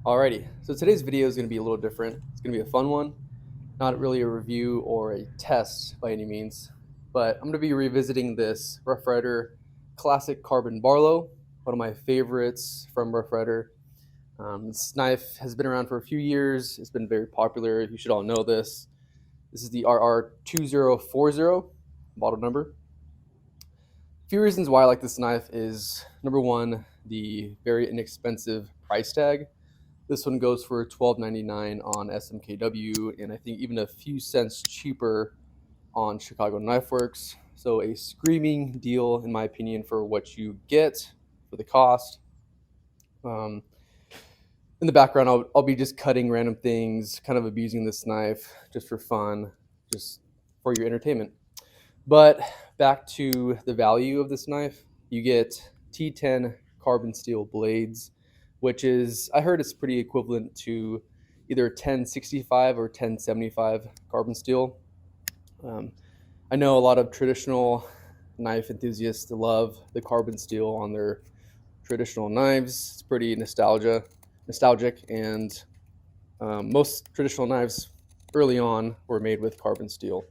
Alrighty, so today's video is going to be a little different. It's going to be a fun one, not really a review or a test by any means, but I'm going to be revisiting this Rough Ryder Classic Carbon Barlow, one of my favorites from Rough Ryder. This knife has been around for a few years. It's been very popular. You should all know this. This is the RR2040 model number. A few reasons why I like this knife is, number one, the very inexpensive price tag. This one goes for $12.99 on SMKW, and I think even a few cents cheaper on Chicago Knife Works. So a screaming deal, in my opinion, for what you get for the cost. In the background, I'll be just cutting random things, kind of abusing this knife just for fun, just for your entertainment. But back to the value of this knife. You get T10 carbon steel blades, which is, I heard it's pretty equivalent to either 1065 or 1075 carbon steel. I know a lot of traditional knife enthusiasts love the carbon steel on their traditional knives. It's pretty nostalgic, and most traditional knives early on were made with carbon steel.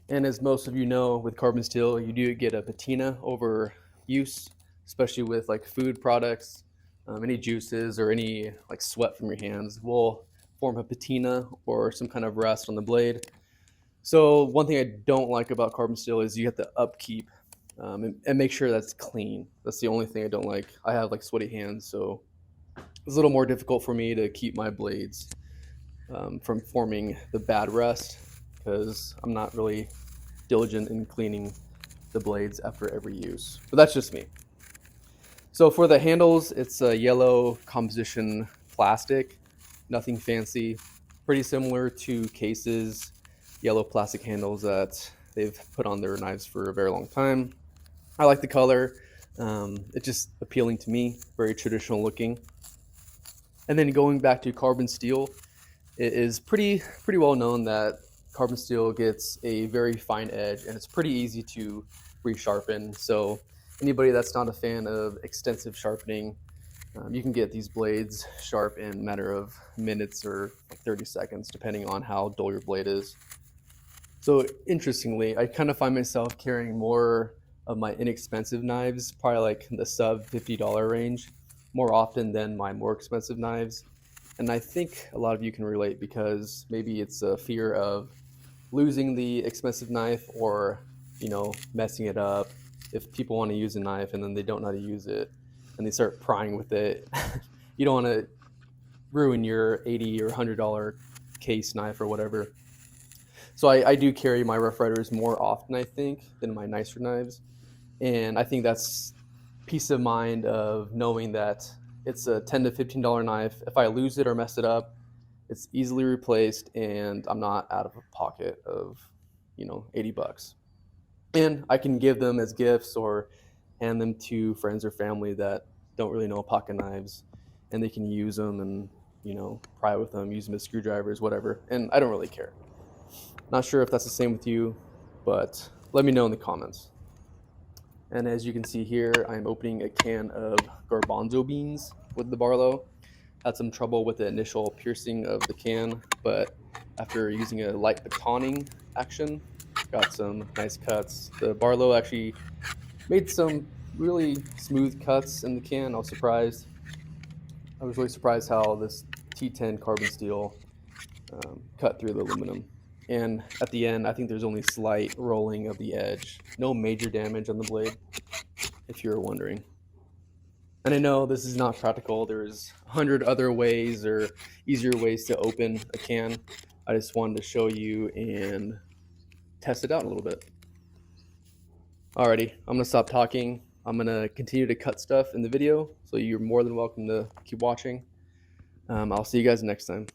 And as most of you know, with carbon steel, you do get a patina over use, especially with like food products. Any juices or any like sweat from your hands will form a patina or some kind of rust on the blade. So one thing I don't like about carbon steel is you have to upkeep and make sure that's clean. That's the only thing I don't like. I have like sweaty hands, so it's a little more difficult for me to keep my blades from forming the bad rust because I'm not really diligent in cleaning the blades after every use. But that's just me. So for the handles, it's a yellow composition plastic, nothing fancy, pretty similar to Case's yellow plastic handles that they've put on their knives for a very long time. I like the color. It's just appealing to me, very traditional looking. And then going back to carbon steel, it is pretty well known that carbon steel gets a very fine edge, and it's pretty easy to resharpen. So anybody that's not a fan of extensive sharpening, you can get these blades sharp in a matter of minutes or 30 seconds, depending on how dull your blade is. So interestingly, I kind of find myself carrying more of my inexpensive knives, probably like the sub $50 range, more often than my more expensive knives. And I think a lot of you can relate because maybe it's a fear of losing the expensive knife or, messing it up. If people want to use a knife and then they don't know how to use it and they start prying with it, you don't want to ruin your $80 or $100 case knife or whatever. So I do carry my Rough Ryders more often, I think, than my nicer knives. And I think that's peace of mind of knowing that it's a $10 to $15 knife. If I lose it or mess it up, it's easily replaced and I'm not out of a pocket of, $80. And I can give them as gifts or hand them to friends or family that don't really know pocket knives, and they can use them and, pry with them, use them as screwdrivers, whatever. And I don't really care. Not sure if that's the same with you, but let me know in the comments. And as you can see here, I'm opening a can of garbanzo beans with the Barlow. Had some trouble with the initial piercing of the can, but after using a light batoning action, got some nice cuts. The Barlow actually made some really smooth cuts in the can. I was surprised. I was really surprised how this T10 carbon steel cut through the aluminum. And at the end, I think there's only slight rolling of the edge. No major damage on the blade, if you were wondering. And I know this is not practical. There's 100 other ways or easier ways to open a can. I just wanted to show you and test it out a little bit. Alrighty, I'm gonna stop talking. I'm gonna continue to cut stuff in the video, so you're more than welcome to keep watching. I'll see you guys next time.